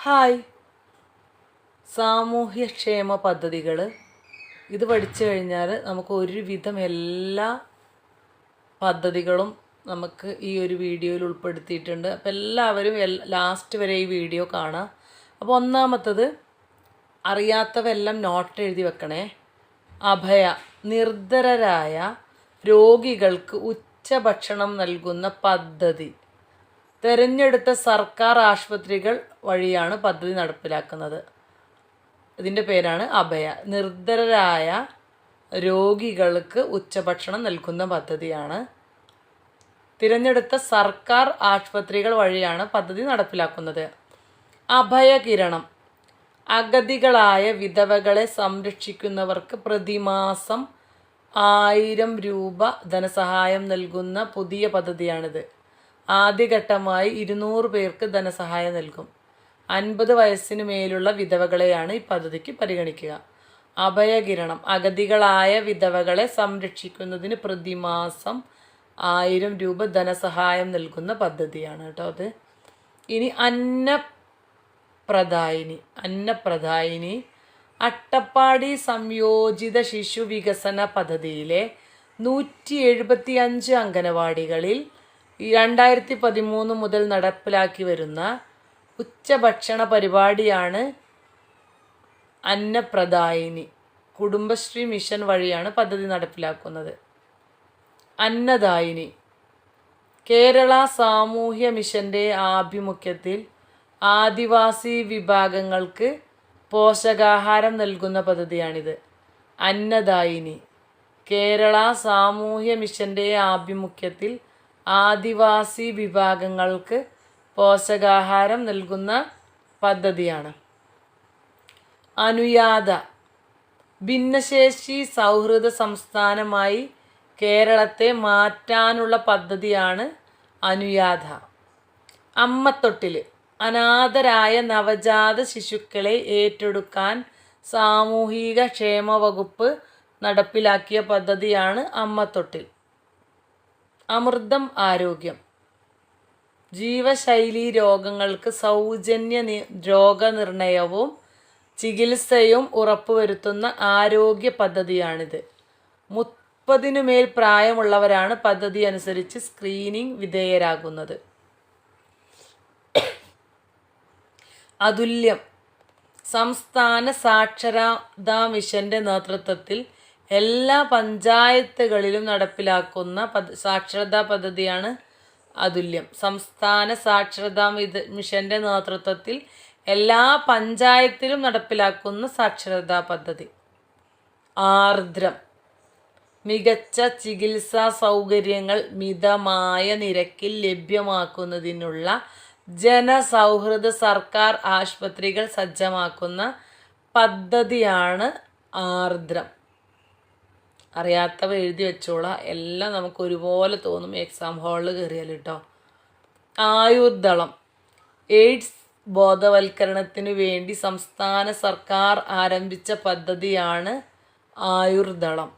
Hi, സാമൂഹ്യക്ഷേമ പദ്ധതികൾ ഇത് പഠിച്ചു കഴിഞ്ഞാൽ നമുക്ക് ഒരുവിധം എല്ലാ പദ്ധതികളും നമുക്ക് ഈ ഒരു വീഡിയോയിൽ ഉൾപ്പെടുത്തിയിട്ടുണ്ട്. അപ്പോൾ എല്ലാവരും ലാസ്റ്റ് വരെ ഈ വീഡിയോ കാണാം. അപ്പോൾ ഒന്നാമത്തത്, അറിയാത്തവെല്ലാം നോട്ട് എഴുതി വെക്കണേ. അഭയ, നിർധരരായ രോഗികൾക്ക് ഉച്ചഭക്ഷണം നൽകുന്ന പദ്ധതി തിരഞ്ഞെടുത്ത സർക്കാർ ആശുപത്രികൾ വഴിയാണ് പദ്ധതി നടപ്പിലാക്കുന്നത്. ഇതിൻ്റെ പേരാണ് അഭയ. നിർധരരായ രോഗികൾക്ക് ഉച്ചഭക്ഷണം നൽകുന്ന പദ്ധതിയാണ്. തിരഞ്ഞെടുത്ത സർക്കാർ ആശുപത്രികൾ വഴിയാണ് പദ്ധതി നടപ്പിലാക്കുന്നത്. അഭയകിരണം, അഗതികളായ വിധവകളെ സംരക്ഷിക്കുന്നവർക്ക് പ്രതിമാസം 1000 രൂപ ധനസഹായം നൽകുന്ന പുതിയ പദ്ധതിയാണിത്. ആദ്യഘട്ടമായി 200 പേർക്ക് ധനസഹായം നൽകും. 50 വയസ്സിന് മേലുള്ള വിധവകളെയാണ് ഈ പദ്ധതിക്ക് പരിഗണിക്കുക. അഭയകിരണം, അഗതികളായ വിധവകളെ സംരക്ഷിക്കുന്നതിന് പ്രതിമാസം 1000 രൂപ ധനസഹായം നൽകുന്ന പദ്ധതിയാണ് കേട്ടോ അത്. ഇനി അന്നപ്രദായിനി അട്ടപ്പാടി സംയോജിത ശിശു വികസന പദ്ധതിയിലെ 175 അംഗനവാടികളിൽ 2013 മുതൽ നടപ്പിലാക്കി വരുന്ന ഉച്ചഭക്ഷണ പരിപാടിയാണ് അന്നപ്രദായിനി. കുടുംബശ്രീ മിഷൻ വഴിയാണ് പദ്ധതി നടപ്പിലാക്കുന്നത്. അന്നദായിനി, കേരള സാമൂഹ്യ മിഷന്റെ ആഭിമുഖ്യത്തിൽ ആദിവാസി വിഭാഗങ്ങൾക്ക് പോഷകാഹാരം നൽകുന്ന പദ്ധതിയാണിത്. അന്നദായിനി, കേരള സാമൂഹ്യ മിഷന്റെ ആഭിമുഖ്യത്തിൽ ആദിവാസി വിഭാഗങ്ങൾക്ക് പോഷകാഹാരം നൽകുന്ന പദ്ധതിയാണ്. അനുയാത, ഭിന്നശേഷി സൗഹൃദ സംസ്ഥാനമായി കേരളത്തെ മാറ്റാനുള്ള പദ്ധതിയാണ് അനുയാത. അമ്മത്തൊട്ടിൽ, അനാഥരായ നവജാത ശിശുക്കളെ ഏറ്റെടുക്കാൻ സാമൂഹിക ക്ഷേമ വകുപ്പ് നടപ്പിലാക്കിയ പദ്ധതിയാണ് അമ്മത്തൊട്ടിൽ. അമൃതം ആരോഗ്യം, ജീവശൈലി രോഗങ്ങൾക്ക് സൗജന്യ രോഗനിർണയവും ചികിത്സയും ഉറപ്പുവരുത്തുന്ന ആരോഗ്യ പദ്ധതിയാണിത്. 30 മേൽ പ്രായമുള്ളവരാണ് പദ്ധതി അനുസരിച്ച് സ്ക്രീനിംഗ് വിധേയരാകുന്നത്. അതുല്യം, സംസ്ഥാന സാക്ഷരതാ മിഷന്റെ നേതൃത്വത്തിൽ എല്ലാ പഞ്ചായത്തുകളിലും നടപ്പിലാക്കുന്ന സാക്ഷരതാ പദ്ധതിയാണ് അതുല്യം. സംസ്ഥാന സാക്ഷരതാ മിഷന്റെ നേതൃത്വത്തിൽ എല്ലാ പഞ്ചായത്തിലും നടപ്പിലാക്കുന്ന സാക്ഷരതാ പദ്ധതി. ആർദ്രം, മികച്ച ചികിത്സാ സൗകര്യങ്ങൾ മിതമായ നിരക്കിൽ ലഭ്യമാക്കുന്നതിനുള്ള ജനസൗഹൃദ സർക്കാർ ആശുപത്രികൾ സജ്ജമാക്കുന്ന പദ്ധതിയാണ് ആർദ്രം. അറിയാത്തവ എഴുതി വെച്ചോളാം, എല്ലാം നമുക്ക് ഒരുപോലെ തോന്നും എക്സാം ഹാളിൽ കയറിയാൽ കേട്ടോ. ആയുർദളം, എയ്ഡ്സ് ബോധവൽക്കരണത്തിനു വേണ്ടി സംസ്ഥാന സർക്കാർ ആരംഭിച്ച പദ്ധതിയാണ് ആയുർദളം.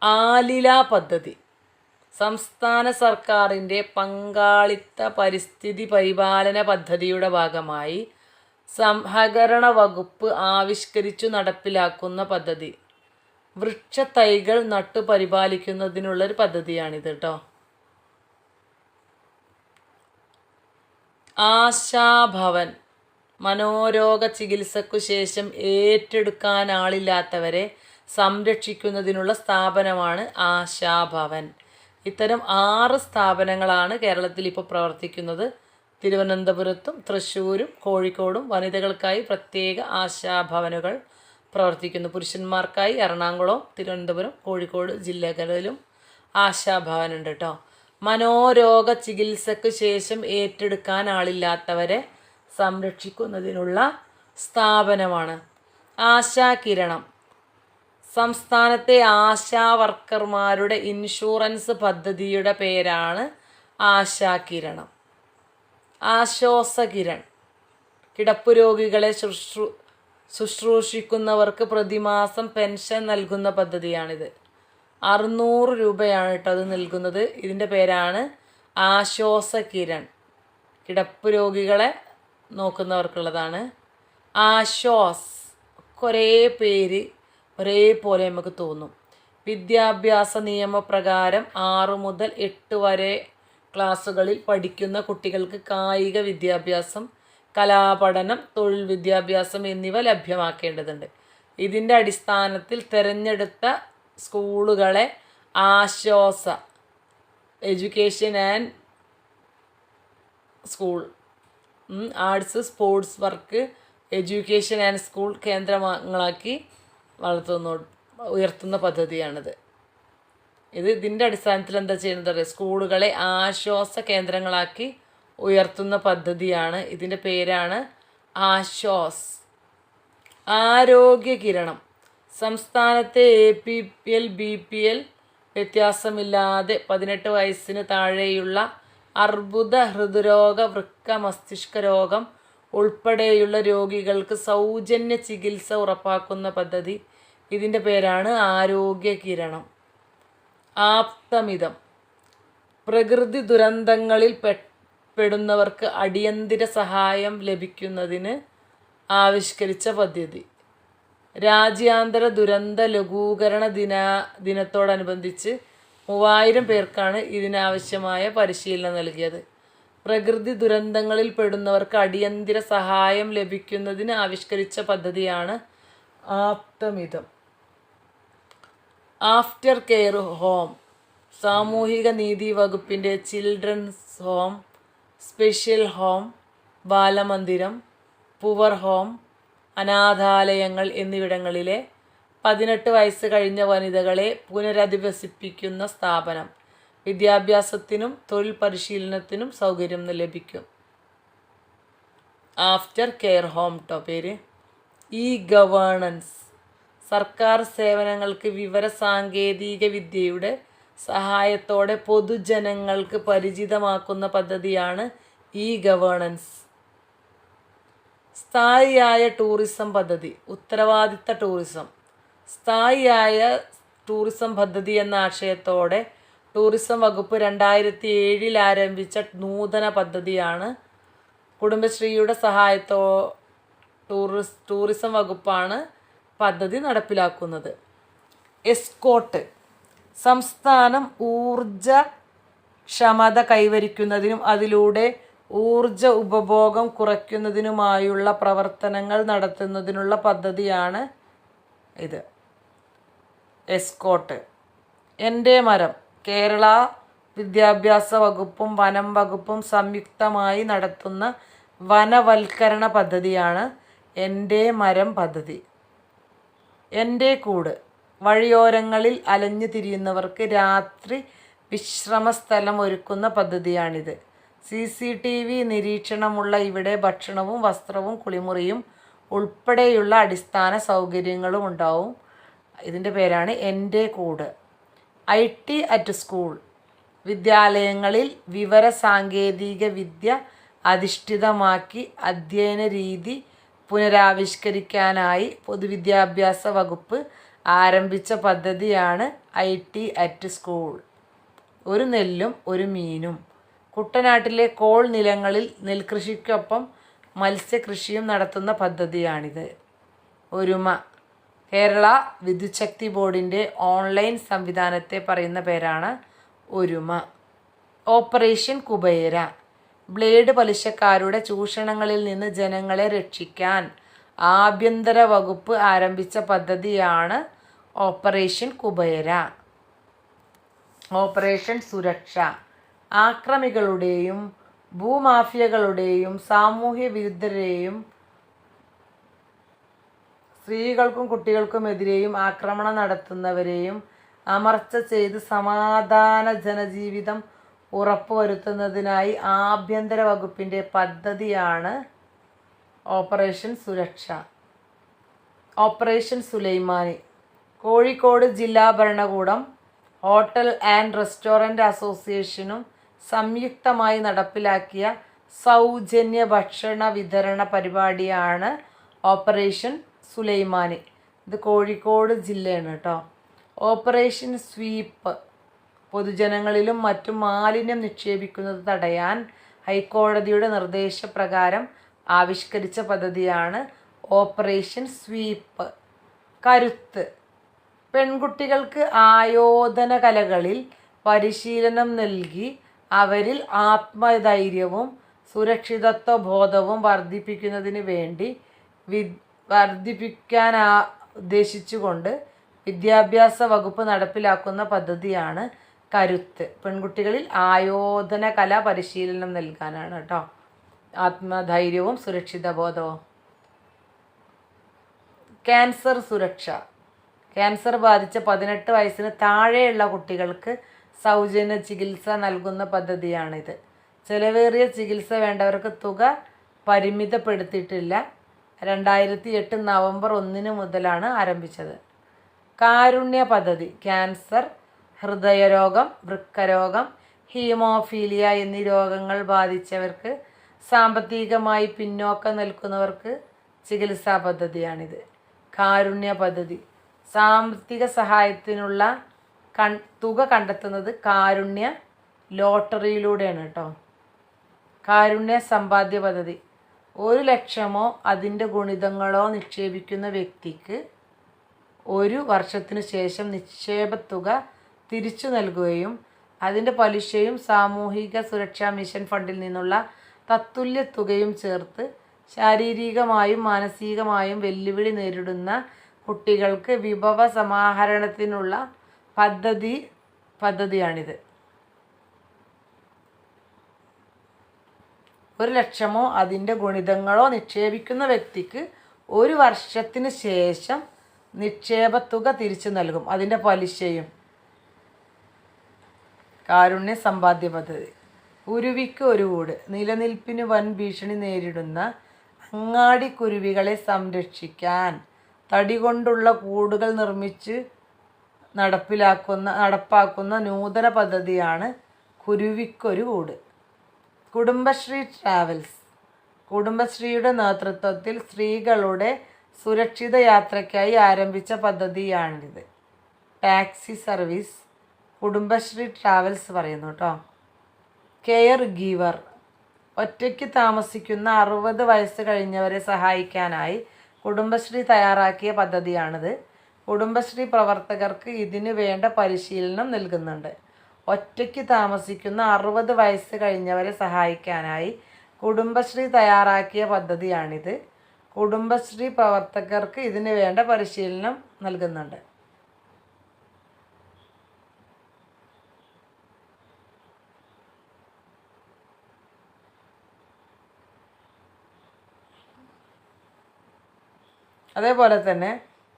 ആലില പദ്ധതി, സംസ്ഥാന സർക്കാരിൻ്റെ പങ്കാളിത്ത പരിസ്ഥിതി പരിപാലന പദ്ധതിയുടെ ഭാഗമായി സഹകരണ വകുപ്പ് ആവിഷ്കരിച്ചു നടപ്പിലാക്കുന്ന പദ്ധതി. വൃക്ഷത്തൈകൾ നട്ടു പരിപാലിക്കുന്നതിനുള്ളൊരു പദ്ധതിയാണിത് കേട്ടോ. ആശാഭവൻ, മനോരോഗ ചികിത്സയ്ക്കു ശേഷം ഏറ്റെടുക്കാൻ ആളില്ലാത്തവരെ സംരക്ഷിക്കുന്നതിനുള്ള സ്ഥാപനമാണ് ആശാഭവൻ. ഇത്തരം 6 സ്ഥാപനങ്ങളാണ് കേരളത്തിൽ ഇപ്പോൾ പ്രവർത്തിക്കുന്നത്. തിരുവനന്തപുരത്തും തൃശ്ശൂരും കോഴിക്കോടും വനിതകൾക്കായി പ്രത്യേക ആശാഭവനുകൾ പ്രവർത്തിക്കുന്നു. പുരുഷന്മാർക്കായി എറണാകുളം, തിരുവനന്തപുരം, കോഴിക്കോട് ജില്ലകളിലും ആശാഭവനുണ്ട് കേട്ടോ. മനോരോഗ ചികിത്സയ്ക്ക് ശേഷം ഏറ്റെടുക്കാൻ ആളില്ലാത്തവരെ സംരക്ഷിക്കുന്നതിനുള്ള സ്ഥാപനമാണ്. ആശാകിരണം, സംസ്ഥാനത്തെ ആശാ വർക്കർമാരുടെ ഇൻഷുറൻസ് പദ്ധതിയുടെ പേരാണ് ആശാകിരണം. ആശ്വാസകിരൺ, കിടപ്പുരോഗികളെ ശുശ്രൂഷിക്കുന്നവർക്ക് പ്രതിമാസം പെൻഷൻ നൽകുന്ന പദ്ധതിയാണിത്. 600 രൂപയാണ് കേട്ടോ അത് നൽകുന്നത്. ഇതിൻ്റെ പേരാണ് ആശ്വാസകിരൺ. കിടപ്പ് രോഗികളെ നോക്കുന്നവർക്കുള്ളതാണ്. ആശ്വാസ്, കുറേ പേര് ഒരേപോലെ നമുക്ക് തോന്നും. വിദ്യാഭ്യാസ നിയമപ്രകാരം 6 മുതൽ 8 വരെ ക്ലാസ്സുകളിൽ പഠിക്കുന്ന കുട്ടികൾക്ക് കായിക വിദ്യാഭ്യാസം, കലാപഠനം, തൊഴിൽ വിദ്യാഭ്യാസം എന്നിവ ലഭ്യമാക്കേണ്ടതുണ്ട്. ഇതിൻ്റെ അടിസ്ഥാനത്തിൽ തിരഞ്ഞെടുത്ത സ്കൂളുകളെ ആശ്വാസ education and school, arts, sports, work, education and school കേന്ദ്രങ്ങളാക്കി ഉയർത്തുന്ന പദ്ധതിയാണിത്. ഇതിൻ്റെ അടിസ്ഥാനത്തിൽ എന്താ ചെയ്യുന്നത്? സ്കൂളുകളെ ആശ്വാസ കേന്ദ്രങ്ങളാക്കി ഉയർത്തുന്ന പദ്ധതിയാണ്. ഇതിൻ്റെ പേരാണ് ആശ്വാസ്. ആരോഗ്യ കിരണം, സംസ്ഥാനത്തെ APL BPL വ്യത്യാസമില്ലാതെ 18 വയസ്സിന് താഴെയുള്ള അർബുദ, ഹൃദ്രോഗ, വൃക്ക, മസ്തിഷ്ക രോഗം ഉൾപ്പെടെയുള്ള രോഗികൾക്ക് സൗജന്യ ചികിത്സ ഉറപ്പാക്കുന്ന പദ്ധതി. ഇതിൻ്റെ പേരാണ് ആരോഗ്യ കിരണം. ആപ്തമിതം, പ്രകൃതി ദുരന്തങ്ങളിൽ പെടുന്നവർക്ക് അടിയന്തര സഹായം ലഭിക്കുന്നതിന് ആവിഷ്കരിച്ച പദ്ധതി. രാജ്യാന്തര ദുരന്ത ലഘൂകരണ ദിനത്തോടനുബന്ധിച്ച് 3000 പേർക്കാണ് ഇതിനാവശ്യമായ പരിശീലനം നൽകിയത്. പ്രകൃതി ദുരന്തങ്ങളിൽ പെടുന്നവർക്ക് അടിയന്തര സഹായം ലഭിക്കുന്നതിന് ആവിഷ്കരിച്ച പദ്ധതിയാണ് ആപ്തമിതം. ആഫ്റ്റർ കെയർ ഹോം, സാമൂഹിക നീതി വകുപ്പിൻ്റെ ചിൽഡ്രൻസ് ഹോം, സ്പെഷ്യൽ ഹോം, ബാലമന്ദിരം, പുവർ ഹോം, അനാഥാലയങ്ങൾ എന്നിവിടങ്ങളിലെ 18 വയസ്സ് കഴിഞ്ഞ വനിതകളെ പുനരധിവസിപ്പിക്കുന്ന സ്ഥാപനം. വിദ്യാഭ്യാസത്തിനും തൊഴിൽ പരിശീലനത്തിനും സൗകര്യം ലഭിക്കും. ആഫ്റ്റർ കെയർ ഹോം പേര്. ഗവേണൻസ്, സർക്കാർ സേവനങ്ങൾക്ക് വിവര സാങ്കേതിക വിദ്യയുടെ സഹായത്തോടെ പൊതുജനങ്ങൾക്ക് പരിചിതമാക്കുന്ന പദ്ധതിയാണ് ഗവേണൻസ്. സ്ഥായിയായ ടൂറിസം പദ്ധതി, ഉത്തരവാദിത്ത ടൂറിസം. സ്ഥായിയായ ടൂറിസം പദ്ധതി എന്ന ആശയത്തോടെ ടൂറിസം വകുപ്പ് 2007 ആരംഭിച്ച നൂതന പദ്ധതിയാണ്. കുടുംബശ്രീയുടെ ടൂറിസം വകുപ്പാണ് പദ്ധതി നടപ്പിലാക്കുന്നത്. എസ്കോട്ട്, സംസ്ഥാനം ഊർജക്ഷമത കൈവരിക്കുന്നതിനും അതിലൂടെ ഊർജ ഉപഭോഗം കുറയ്ക്കുന്നതിനുമായുള്ള പ്രവർത്തനങ്ങൾ നടത്തുന്നതിനുള്ള പദ്ധതിയാണ് ഇത്. എസ്കോട്ട്. എൻ്റെ മരം, കേരള വിദ്യാഭ്യാസ വകുപ്പും വനം വകുപ്പും സംയുക്തമായി നടത്തുന്ന വനവൽക്കരണ പദ്ധതിയാണ് എൻ്റെ മരം പദ്ധതി. എൻ്റെ കൂട്, വഴിയോരങ്ങളിൽ അലഞ്ഞു തിരിയുന്നവർക്ക് രാത്രി വിശ്രമസ്ഥലം ഒരുക്കുന്ന പദ്ധതിയാണിത്. CCTV നിരീക്ഷണമുള്ള ഇവിടെ ഭക്ഷണവും വസ്ത്രവും കുളിമുറിയും ഉൾപ്പെടെയുള്ള അടിസ്ഥാന സൗകര്യങ്ങളും ഉണ്ടാവും. ഇതിൻ്റെ പേരാണ് എൻ്റെ കൂട്. IT അറ്റ് സ്കൂൾ, വിദ്യാലയങ്ങളിൽ വിവര സാങ്കേതിക വിദ്യ അധിഷ്ഠിതമാക്കി അധ്യയന രീതി പുനരാവിഷ്കരിക്കാനായി പൊതുവിദ്യാഭ്യാസ വകുപ്പ് ആരംഭിച്ച പദ്ധതിയാണ് IT അറ്റ് സ്കൂൾ. ഒരു നെല്ലും ഒരു മീനും. കുട്ടനാട്ടിലെ കോൾ നിലങ്ങളിൽ നെൽകൃഷിക്കൊപ്പം മത്സ്യകൃഷിയും നടത്തുന്ന പദ്ധതിയാണിത്. ഒരുമ, കേരള വിദ്യുച്ഛക്തി ബോർഡിൻ്റെ ഓൺലൈൻ സംവിധാനത്തെ പറയുന്ന പേരാണ് ഒരുമ. ഓപ്പറേഷൻ കുബേര, ബ്ലേഡ് പലിശക്കാരുടെ ചൂഷണങ്ങളിൽ നിന്ന് ജനങ്ങളെ രക്ഷിക്കാൻ ആഭ്യന്തര വകുപ്പ് ആരംഭിച്ച പദ്ധതിയാണ് ഓപ്പറേഷൻ കുബേര. ഓപ്പറേഷൻ സുരക്ഷ, ആക്രമികളുടെയും ഭൂമാഫിയകളുടെയും സാമൂഹ്യ വിരുദ്ധരെയും സ്ത്രീകൾക്കും കുട്ടികൾക്കുമെതിരെയും ആക്രമണം നടത്തുന്നവരെയും അമർച്ച ചെയ്ത് സമാധാന ജനജീവിതം ഉറപ്പുവരുത്തുന്നതിനായി ആഭ്യന്തര വകുപ്പിൻ്റെ പദ്ധതിയാണ് ഓപ്പറേഷൻ സുരക്ഷ. ഓപ്പറേഷൻ സുലൈമാനി, കോഴിക്കോട് ജില്ലാ ഭരണകൂടം ഹോട്ടൽ ആൻഡ് റെസ്റ്റോറൻറ്റ് അസോസിയേഷനും സംയുക്തമായി നടപ്പിലാക്കിയ സൗജന്യ ഭക്ഷണ വിതരണ പരിപാടിയാണ് ഓപ്പറേഷൻ സുലൈമാനി. ഇത് കോഴിക്കോട് ജില്ലയാണ് കേട്ടോ. ഓപ്പറേഷൻ സ്വീപ്പ്, പൊതുജനങ്ങളിലും മറ്റും മാലിന്യം നിക്ഷേപിക്കുന്നത് തടയാൻ ഹൈക്കോടതിയുടെ നിർദ്ദേശപ്രകാരം ആവിഷ്കരിച്ച പദ്ധതിയാണ് ഓപ്പറേഷൻ സ്വീപ്പ്. കരുത്ത്. പെൺകുട്ടികൾക്ക് ആയോധന കലകളിൽ പരിശീലനം നൽകി അവരിൽ ആത്മധൈര്യവും സുരക്ഷിതത്വ ബോധവും വർദ്ധിപ്പിക്കുന്നതിന് വേണ്ടി വർദ്ധിപ്പിക്കാൻ ഉദ്ദേശിച്ചുകൊണ്ട് വിദ്യാഭ്യാസ വകുപ്പ് നടപ്പിലാക്കുന്ന പദ്ധതിയാണ് കരുത്ത്. പെൺകുട്ടികളിൽ ആയോധന കല പരിശീലനം നൽകാനാണ് കേട്ടോ. ആത്മധൈര്യവും സുരക്ഷിത ബോധവും. ക്യാൻസർ സുരക്ഷ. ക്യാൻസർ ബാധിച്ച 18 വയസ്സിന് താഴെയുള്ള കുട്ടികൾക്ക് സൗജന്യ ചികിത്സ നൽകുന്ന പദ്ധതിയാണിത്. ചെലവേറിയ ചികിത്സ വേണ്ടവർക്ക് തുക പരിമിതപ്പെടുത്തിയിട്ടില്ല. 2008 നവംബർ 1 മുതലാണ് ആരംഭിച്ചത്. കാരുണ്യ പദ്ധതി. ക്യാൻസർ, ഹൃദയരോഗം, വൃക്കരോഗം, ഹീമോഫീലിയ എന്നീ രോഗങ്ങൾ ബാധിച്ചവർക്ക് സാമ്പത്തികമായി പിന്നോക്കം നിൽക്കുന്നവർക്ക് ചികിത്സാ പദ്ധതിയാണിത്. കാരുണ്യ പദ്ധതി. സാമ്പത്തിക സഹായത്തിനുള്ള തുക കണ്ടെത്തുന്നത് കാരുണ്യ ലോട്ടറിയിലൂടെയാണ് കേട്ടോ. കാരുണ്യ സമ്പാദ്യ പദ്ധതി. 1 ലക്ഷമോ അതിൻ്റെ ഗുണിതങ്ങളോ നിക്ഷേപിക്കുന്ന വ്യക്തിക്ക് 1 വർഷത്തിനു ശേഷം നിക്ഷേപത്തുക തിരിച്ചു നൽകുകയും അതിൻ്റെ പലിശയും സാമൂഹിക സുരക്ഷാ മിഷൻ ഫണ്ടിൽ നിന്നുള്ള തത്തുല്യ തുകയും ചേർത്ത് ശാരീരികമായും മാനസികമായും വെല്ലുവിളി നേരിടുന്ന കുട്ടികൾക്ക് വിഭവ സമാഹരണത്തിനുള്ള പദ്ധതിയാണിത്. 1 ലക്ഷമോ അതിൻ്റെ ഗുണിതങ്ങളോ നിക്ഷേപിക്കുന്ന വ്യക്തിക്ക് 1 വർഷത്തിന് ശേഷം നിക്ഷേപത്തുക തിരിച്ചു നൽകും, അതിൻ്റെ പലിശയും. കാരുണ്യ സമ്പാദ്യ പദ്ധതി. കുരുവിക്ക് ഒരു കൂട്. നിലനിൽപ്പിന് വൻ ഭീഷണി നേരിടുന്ന അങ്ങാടിക്കുരുവികളെ സംരക്ഷിക്കാൻ തടി കൊണ്ടുള്ള കൂടുകൾ നിർമ്മിച്ച് നടപ്പാക്കുന്ന നൂതന പദ്ധതിയാണ് കുരുവിക്കൊരു കൂട്. കുടുംബശ്രീ ട്രാവൽസ്. കുടുംബശ്രീയുടെ നേതൃത്വത്തിൽ സ്ത്രീകളുടെ സുരക്ഷിത യാത്രയ്ക്കായി ആരംഭിച്ച പദ്ധതിയാണിത്. ടാക്സി സർവീസ് കുടുംബശ്രീ ട്രാവൽസ് പറയുന്നു കേട്ടോ. Care giver. ഒറ്റയ്ക്ക് താമസിക്കുന്ന 60 വയസ്സ് കഴിഞ്ഞവരെ സഹായിക്കാനായി കുടുംബശ്രീ തയ്യാറാക്കിയ പദ്ധതിയാണിത്. കുടുംബശ്രീ പ്രവർത്തകർക്ക് ഇതിനു വേണ്ട പരിശീലനം നൽകുന്നുണ്ട്. ഒറ്റയ്ക്ക് താമസിക്കുന്ന 60 വയസ്സ് കഴിഞ്ഞവരെ സഹായിക്കാനായി കുടുംബശ്രീ തയ്യാറാക്കിയ പദ്ധതിയാണിത്. കുടുംബശ്രീ പ്രവർത്തകർക്ക് ഇതിനു വേണ്ട പരിശീലനം നൽകുന്നുണ്ട്. അതേപോലെ തന്നെ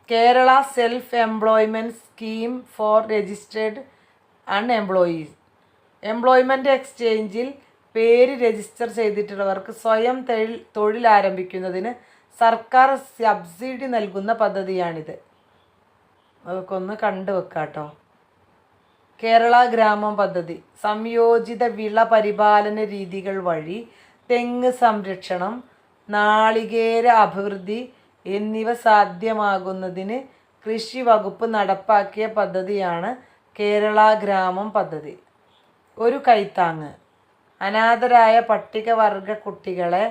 Kerala self employment scheme for registered unemployees. Employment എക്സ്ചേഞ്ചിൽ പേര് രജിസ്റ്റർ ചെയ്തിട്ടുള്ളവർക്ക് സ്വയം തൊഴിൽ ആരംഭിക്കുന്നതിന് സർക്കാർ സബ്സിഡി നൽകുന്ന പദ്ധതിയാണിത്. അതൊക്കെ ഒന്ന് കണ്ടുവെക്കാം കേട്ടോ. കേരള ഗ്രാമം പദ്ധതി. സംയോജിത വിള പരിപാലന രീതികൾ വഴി തെങ്ങ് സംരക്ഷണം, നാളികേര അഭിവൃദ്ധി എന്നിവ സാധ്യമാകുന്നതിന് കൃഷി വകുപ്പ് നടപ്പാക്കിയ പദ്ധതിയാണ് കേരള ഗ്രാമം പദ്ധതി. ഒരു കൈത്താങ്ങ്. അനാഥരായ പട്ടികവർഗ കുട്ടികളെ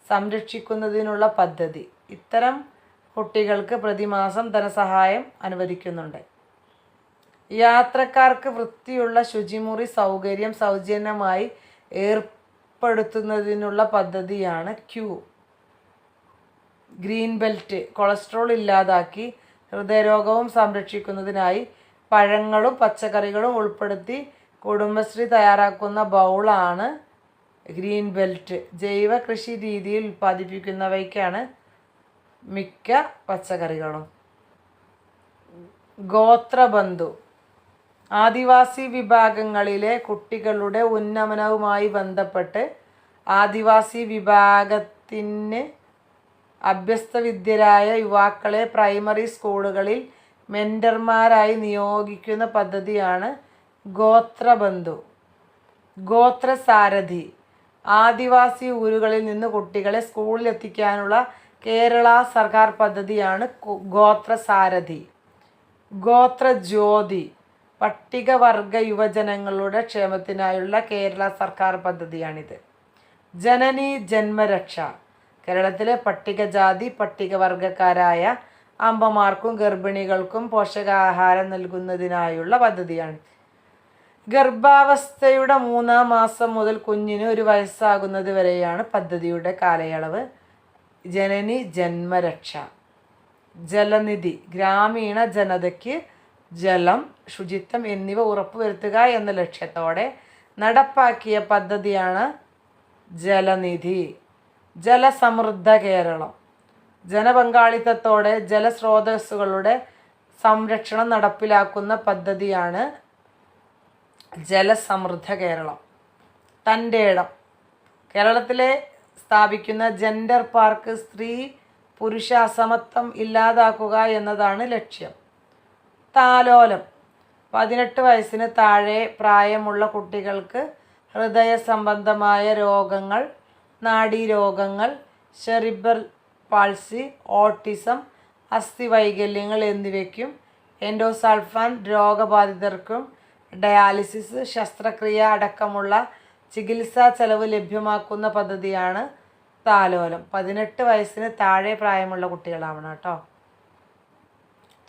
സംരക്ഷിക്കുന്നതിനുള്ള പദ്ധതി. ഇത്തരം കുട്ടികൾക്ക് പ്രതിമാസം ധനസഹായം അനുവദിക്കുന്നുണ്ട്. യാത്രക്കാർക്ക് വൃത്തിയുള്ള ശുചിമുറി സൗകര്യം സൗജന്യമായി ഏർപ്പെടുത്തുന്നതിനുള്ള പദ്ധതിയാണ് ഗ്രീൻ ബെൽറ്റ്. കൊളസ്ട്രോൾ ഇല്ലാതാക്കി ഹൃദയരോഗവും സംരക്ഷിക്കുന്നതിനായി പഴങ്ങളും പച്ചക്കറികളും ഉൾപ്പെടുത്തി കുടുംബശ്രീ തയ്യാറാക്കുന്ന ബൗളാണ് ഗ്രീൻ ബെൽറ്റ്. ജൈവ കൃഷി രീതിയിൽ ഉൽപ്പാദിപ്പിക്കുന്നവയ്ക്കാണ് മിക്ക പച്ചക്കറികളും. ഗോത്രബന്ധു. ആദിവാസി വിഭാഗങ്ങളിലെ കുട്ടികളുടെ ഉന്നമനവുമായി ബന്ധപ്പെട്ട് ആദിവാസി വിഭാഗത്തിന് അഭ്യസ്തവിദ്യരായ യുവാക്കളെ പ്രൈമറി സ്കൂളുകളിൽ മെൻറ്റർമാരായി നിയോഗിക്കുന്ന പദ്ധതിയാണ് ഗോത്രബന്ധു. ഗോത്രസാരഥി. ആദിവാസി ഊരുകളിൽ നിന്ന് കുട്ടികളെ സ്കൂളിൽ എത്തിക്കാനുള്ള കേരള സർക്കാർ പദ്ധതിയാണ് ഗോത്രസാരഥി. ഗോത്രജ്യോതി. പട്ടികവർഗ യുവജനങ്ങളുടെ ക്ഷേമത്തിനായുള്ള കേരള സർക്കാർ പദ്ധതിയാണിത്. ജനനി ജന്മരക്ഷ. കേരളത്തിലെ പട്ടികജാതി പട്ടികവർഗക്കാരായ അമ്മമാർക്കും ഗർഭിണികൾക്കും പോഷകാഹാരം നൽകുന്നതിനായുള്ള പദ്ധതിയാണ്. ഗർഭാവസ്ഥയുടെ 3-ാം മാസം മുതൽ കുഞ്ഞിന് 1 വയസ്സാകുന്നത് വരെയാണ് പദ്ധതിയുടെ കാലയളവ്. ജനനി ജന്മരക്ഷ. ജലനിധി ഗ്രാമീണ ജനതയ്ക്ക് ജലം, ശുചിത്വം എന്നിവ ഉറപ്പുവരുത്തുക എന്ന ലക്ഷ്യത്തോടെ നടപ്പാക്കിയ പദ്ധതിയാണ് ജലനിധി. ജലസമൃദ്ധ കേരളം. ജനപങ്കാളിത്തത്തോടെ ജലസ്രോതസ്സുകളുടെ സംരക്ഷണം നടപ്പിലാക്കുന്ന പദ്ധതിയാണ് ജലസമൃദ്ധ കേരളം. തൻ്റെ ഇടം. കേരളത്തിലെ സ്ഥാപിക്കുന്ന ജെൻഡർ പാർക്ക് സ്ത്രീ പുരുഷ അസമത്വം ഇല്ലാതാക്കുക എന്നതാണ് ലക്ഷ്യം. താലോലം. 18 വയസ്സിന് താഴെ പ്രായമുള്ള കുട്ടികൾക്ക് ഹൃദയ സംബന്ധമായ രോഗങ്ങൾ, നാഡീരോഗങ്ങൾ, സെറിബ്രൽ പാൾസി, ഓട്ടിസം, അസ്ഥിവൈകല്യങ്ങൾ എന്നിവയ്ക്കും എൻഡോസൾഫാൻ രോഗബാധിതർക്കും ഡയാലിസിസ്, ശസ്ത്രക്രിയ അടക്കമുള്ള ചികിത്സാ ചെലവ് ലഭ്യമാക്കുന്ന പദ്ധതിയാണ് താലോലം. 18 വയസ്സിന് താഴെ പ്രായമുള്ള കുട്ടികളാവണം കേട്ടോ.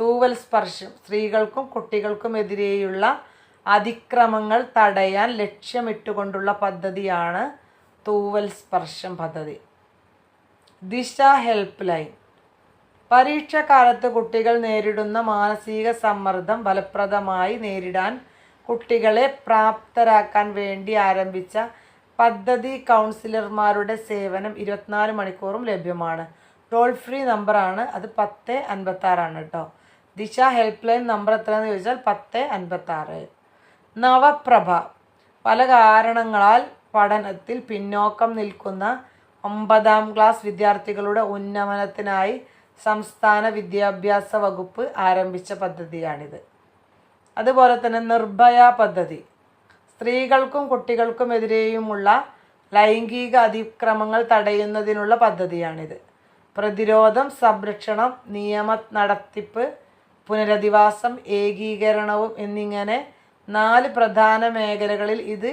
തൂവൽ സ്പർശം. സ്ത്രീകൾക്കും കുട്ടികൾക്കുമെതിരെയുള്ള അതിക്രമങ്ങൾ തടയാൻ ലക്ഷ്യമിട്ടുകൊണ്ടുള്ള പദ്ധതിയാണ് തൂവൽ സ്പർശം പദ്ധതി. ദിശ ഹെൽപ്പ് ലൈൻ. പരീക്ഷാക്കാലത്ത് കുട്ടികൾ നേരിടുന്ന മാനസിക സമ്മർദ്ദം ഫലപ്രദമായി നേരിടാൻ കുട്ടികളെ പ്രാപ്തരാക്കാൻ വേണ്ടി ആരംഭിച്ച പദ്ധതി. കൗൺസിലർമാരുടെ സേവനം 24 മണിക്കൂറും ലഭ്യമാണ്. ടോൾ ഫ്രീ നമ്പറാണ് അത്. 1056 കേട്ടോ. ദിശ ഹെൽപ്പ് ലൈൻ നമ്പർ എത്രയെന്ന് ചോദിച്ചാൽ 1056. നവപ്രഭ. പല കാരണങ്ങളാൽ പഠനത്തിൽ പിന്നോക്കം നിൽക്കുന്ന 9ാം ക്ലാസ് വിദ്യാർത്ഥികളുടെ ഉന്നമനത്തിനായി സംസ്ഥാന വിദ്യാഭ്യാസ വകുപ്പ് ആരംഭിച്ച പദ്ധതിയാണിത്. അതുപോലെ തന്നെ നിർഭയ പദ്ധതി. സ്ത്രീകൾക്കും കുട്ടികൾക്കുമെതിരെയുമുള്ള ലൈംഗിക അതിക്രമങ്ങൾ തടയുന്നതിനുള്ള പദ്ധതിയാണിത്. പ്രതിരോധം, സംരക്ഷണം, നിയമ നടത്തിപ്പ്, പുനരധിവാസം, ഏകീകരണവും എന്നിങ്ങനെ 4 പ്രധാന മേഖലകളിൽ ഇത്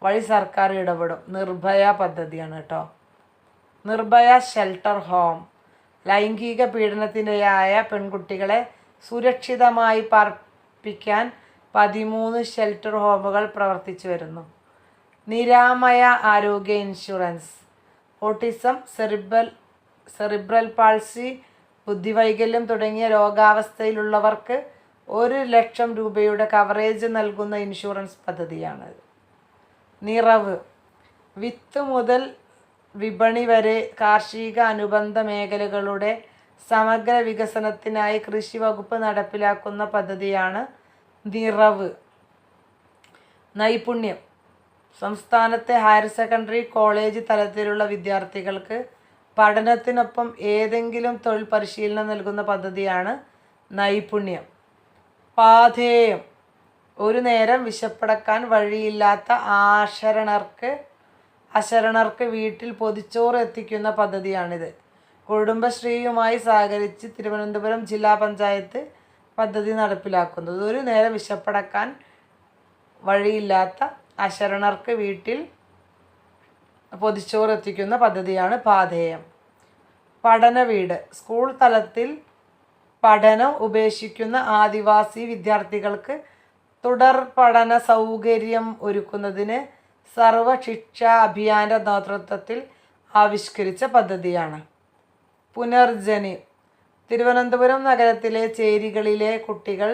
വഴി സർക്കാർ ഇടപെടും. നിർഭയ പദ്ധതിയാണ് കേട്ടോ. Nirbhaya shelter home. ലൈംഗിക പീഡനത്തിനിരയായ പെൺകുട്ടികളെ സുരക്ഷിതമായി പാർപ്പിക്കാൻ 13 ഷെൽട്ടർ ഹോമുകൾ പ്രവർത്തിച്ചു വരുന്നു. നിരാമയ ആരോഗ്യ ഇൻഷുറൻസ്. ഓട്ടിസം, സെറിബ്രൽ പാൾസി, ബുദ്ധിവൈകല്യം തുടങ്ങിയ രോഗാവസ്ഥയിലുള്ളവർക്ക് 1 ലക്ഷം രൂപയുടെ കവറേജ് നൽകുന്ന ഇൻഷുറൻസ് പദ്ധതിയാണ്. നിറവ്. വിത്ത് മുതൽ വിപണി വരെ കാർഷിക അനുബന്ധ മേഖലകളുടെ സമഗ്ര വികസനത്തിനായി കൃഷി വകുപ്പ് നടപ്പിലാക്കുന്ന പദ്ധതിയാണ് നിറവ്. നൈപുണ്യം. സംസ്ഥാനത്തെ ഹയർ സെക്കൻഡറി കോളേജ് തലത്തിലുള്ള വിദ്യാർത്ഥികൾക്ക് പഠനത്തിനൊപ്പം ഏതെങ്കിലും തൊഴിൽ പരിശീലനം നൽകുന്ന പദ്ധതിയാണ് നൈപുണ്യം. പാഥേയം. ഒരു നേരം വിശപ്പടക്കാൻ വഴിയില്ലാത്ത അശരണർക്ക് വീട്ടിൽ പൊതിച്ചോറ് എത്തിക്കുന്ന പദ്ധതിയാണിത്. കുടുംബശ്രീയുമായി സഹകരിച്ച് തിരുവനന്തപുരം ജില്ലാ പഞ്ചായത്ത് പദ്ധതി നടപ്പിലാക്കുന്നത്. ഒരു നേരം വിശപ്പടക്കാൻ വഴിയില്ലാത്ത അശരണർക്ക് വീട്ടിൽ പൊതിച്ചോറ് എത്തിക്കുന്ന പദ്ധതിയാണ് പാഥേയം. പഠന വീട്. സ്കൂൾ തലത്തിൽ പഠനം ഉപേക്ഷിക്കുന്ന ആദിവാസി വിദ്യാർത്ഥികൾക്ക് തുടർ പഠന സൗകര്യം ഒരുക്കുന്നതിന് സർവ ശിക്ഷാ അഭിയാന്റെ നേതൃത്വത്തിൽ ആവിഷ്കരിച്ച പദ്ധതിയാണ്. പുനർജനി. തിരുവനന്തപുരം നഗരത്തിലെ ചേരികളിലെ കുട്ടികൾ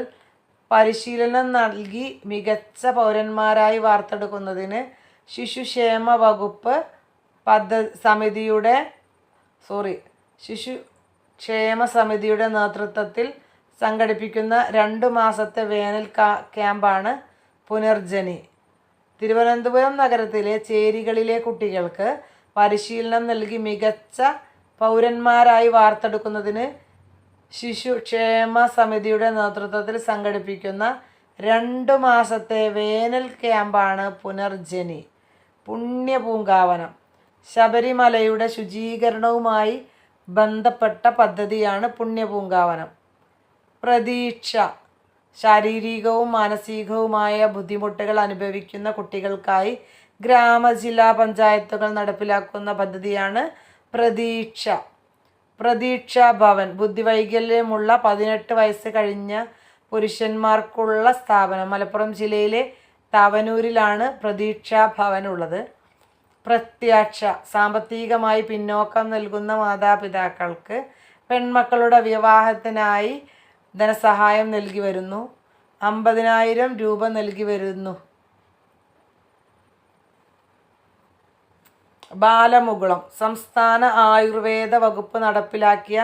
പരിശീലനം നൽകി മികച്ച പൗരന്മാരായി വാർത്തെടുക്കുന്നതിന് ശിശുക്ഷേമ വകുപ്പ് ശിശുക്ഷേമ സമിതിയുടെ നേതൃത്വത്തിൽ സംഘടിപ്പിക്കുന്ന 2 മാസത്തെ വേനൽ ക്യാമ്പാണ് പുനർജനി. തിരുവനന്തപുരം നഗരത്തിലെ ചേരികളിലെ കുട്ടികൾക്ക് പരിശീലനം നൽകി മികച്ച പൗരന്മാരായി വാർത്തെടുക്കുന്നതിന് ശിശുക്ഷേമ സമിതിയുടെ നേതൃത്വത്തിൽ സംഘടിപ്പിക്കുന്ന 2 മാസത്തെ വേനൽ ക്യാമ്പാണ് പുനർജനി. പുണ്യപൂങ്കാവനം. ശബരിമലയുടെ ശുചീകരണവുമായി ബന്ധപ്പെട്ട പദ്ധതിയാണ് പുണ്യപൂങ്കാവനം. പ്രതീക്ഷ. ശാരീരികവും മാനസികവുമായ ബുദ്ധിമുട്ടുകൾ അനുഭവിക്കുന്ന കുട്ടികൾക്കായി ജില്ലാ പഞ്ചായത്തുകൾ നടപ്പിലാക്കുന്ന പദ്ധതിയാണ് പ്രതീക്ഷ പ്രതീക്ഷാ ഭവൻ ബുദ്ധിവൈകല്യമുള്ള 18 വയസ്സ് കഴിഞ്ഞ പുരുഷന്മാർക്കുള്ള സ്ഥാപനം. മലപ്പുറം ജില്ലയിലെ തവനൂരിലാണ് പ്രതീക്ഷാ ഭവൻ ഉള്ളത്. പ്രത്യാക്ഷ സാമ്പത്തികമായി പിന്നോക്കം നൽകുന്ന മാതാപിതാക്കൾക്ക് പെൺമക്കളുടെ വിവാഹത്തിനായി ധനസഹായം നൽകി വരുന്നു. 50,000 രൂപ നൽകി വരുന്നു. ബാലമുകുളം സംസ്ഥാന ആയുർവേദ വകുപ്പ് നടപ്പിലാക്കിയ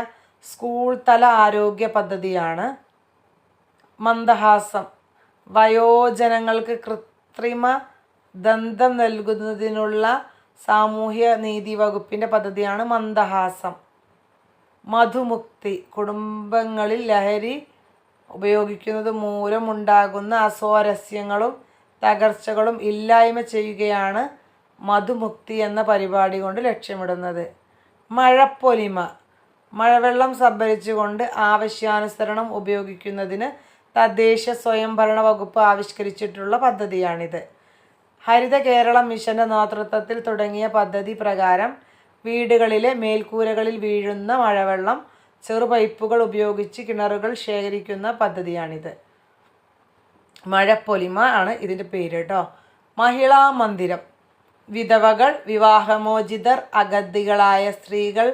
സ്കൂൾ തല ആരോഗ്യ പദ്ധതിയാണ്. മന്ദഹാസം വയോജനങ്ങൾക്ക് കൃത്രിമ ദന്തം നൽകുന്നതിനുള്ള സാമൂഹ്യ നീതി വകുപ്പിൻ്റെ പദ്ധതിയാണ് മന്ദഹാസം. മധുമുക്തി കുടുംബങ്ങളിൽ ലഹരി ഉപയോഗിക്കുന്നത് മൂലമുണ്ടാകുന്ന അസ്വാരസ്യങ്ങളും തകർച്ചകളും ഇല്ലായ്മ ചെയ്യുകയാണ് മധുമുക്തി എന്ന പരിപാടി കൊണ്ട് ലക്ഷ്യമിടുന്നത്. മഴപ്പൊലിമ മഴവെള്ളം സംഭരിച്ചുകൊണ്ട് ആവശ്യാനുസരണം ഉപയോഗിക്കുന്നതിന് തദ്ദേശ സ്വയംഭരണ വകുപ്പ് ആവിഷ്കരിച്ചിട്ടുള്ള പദ്ധതിയാണിത്. ഹരിത കേരളം മിഷന്റെ നേതൃത്വത്തിൽ തുടങ്ങിയ പദ്ധതി പ്രകാരം വീടുകളിലെ മേൽക്കൂരകളിൽ വീഴുന്ന മഴവെള്ളം ചെറു പൈപ്പുകൾ ഉപയോഗിച്ച് കിണറുകൾ ശേഖരിക്കുന്ന പദ്ധതിയാണിത്. മഴപ്പൊലിമ ആണ് ഇതിൻ്റെ പേര് കേട്ടോ. മഹിളാ മന്ദിരം വിധവകൾ, വിവാഹമോചിതർ, അഗതികളായ സ്ത്രീകൾ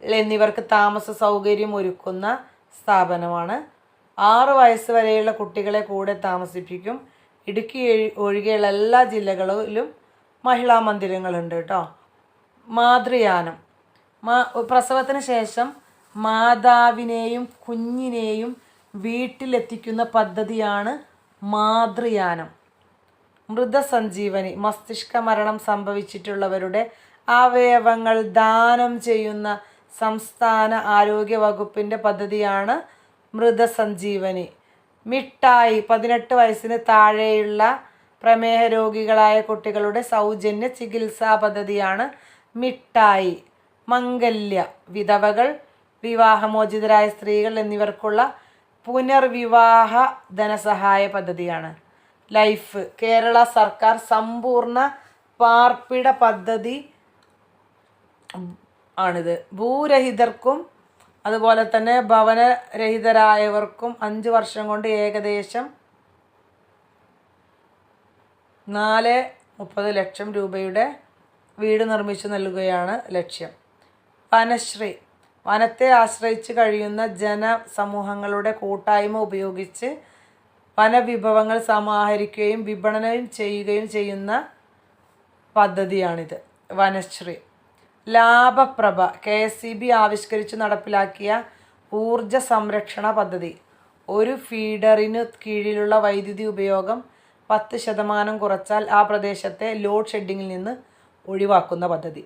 എന്നിവർക്ക് താമസ സൗകര്യം ഒരുക്കുന്ന സ്ഥാപനമാണ്. 6 വയസ്സ് വരെയുള്ള കുട്ടികളെ കൂടെ താമസിപ്പിക്കും. ഇടുക്കി ഒഴികെയുള്ള എല്ലാ ജില്ലകളിലും മഹിളാ മന്ദിരങ്ങളുണ്ട് കേട്ടോ. മാതൃയാനം പ്രസവത്തിന് ശേഷം മാതാവിനെയും കുഞ്ഞിനെയും വീട്ടിലെത്തിക്കുന്ന പദ്ധതിയാണ് മാതൃയാനം. മൃതസഞ്ജീവനി മസ്തിഷ്ക മരണം സംഭവിച്ചിട്ടുള്ളവരുടെ അവയവങ്ങൾ ദാനം ചെയ്യുന്ന സംസ്ഥാന ആരോഗ്യ വകുപ്പിൻ്റെ പദ്ധതിയാണ് മൃതസഞ്ജീവനി. മിഠായി 18 വയസ്സിന് താഴെയുള്ള പ്രമേഹ രോഗികളായ കുട്ടികളുടെ സൗജന്യ ചികിത്സാ പദ്ധതിയാണ് മിഠായി. മംഗല്യ വിധവകൾ, വിവാഹമോചിതരായ സ്ത്രീകൾ എന്നിവർക്കുള്ള പുനർവിവാഹ ധനസഹായ പദ്ധതിയാണ്. ലൈഫ് കേരള സർക്കാർ സമ്പൂർണ്ണ പാർപ്പിട പദ്ധതി ആണിത്. ഭൂരഹിതർക്കും അതുപോലെ തന്നെ ഭവനരഹിതരായവർക്കും 5 വർഷം കൊണ്ട് ഏകദേശം 4.30 ലക്ഷം രൂപയുടെ വീട് നിർമ്മിച്ചു നൽകുകയാണ് ലക്ഷ്യം. വനശ്രീ വനത്തെ ആശ്രയിച്ച് കഴിയുന്ന ജനസമൂഹങ്ങളുടെ കൂട്ടായ്മ ഉപയോഗിച്ച് വനവിഭവങ്ങൾ സമാഹരിക്കുകയും വിപണനം ചെയ്യുകയും ചെയ്യുന്ന പദ്ധതിയാണിത്. വനശ്രീ. ലാഭപ്രഭ KSEB ആവിഷ്കരിച്ച് നടപ്പിലാക്കിയ ഊർജ സംരക്ഷണ പദ്ധതി. ഒരു ഫീഡറിനു കീഴിലുള്ള വൈദ്യുതി ഉപയോഗം 10% കുറച്ചാൽ ആ പ്രദേശത്തെ ലോഡ് ഷെഡിങ്ങിൽ നിന്ന് ഒഴിവാക്കുന്ന പദ്ധതി.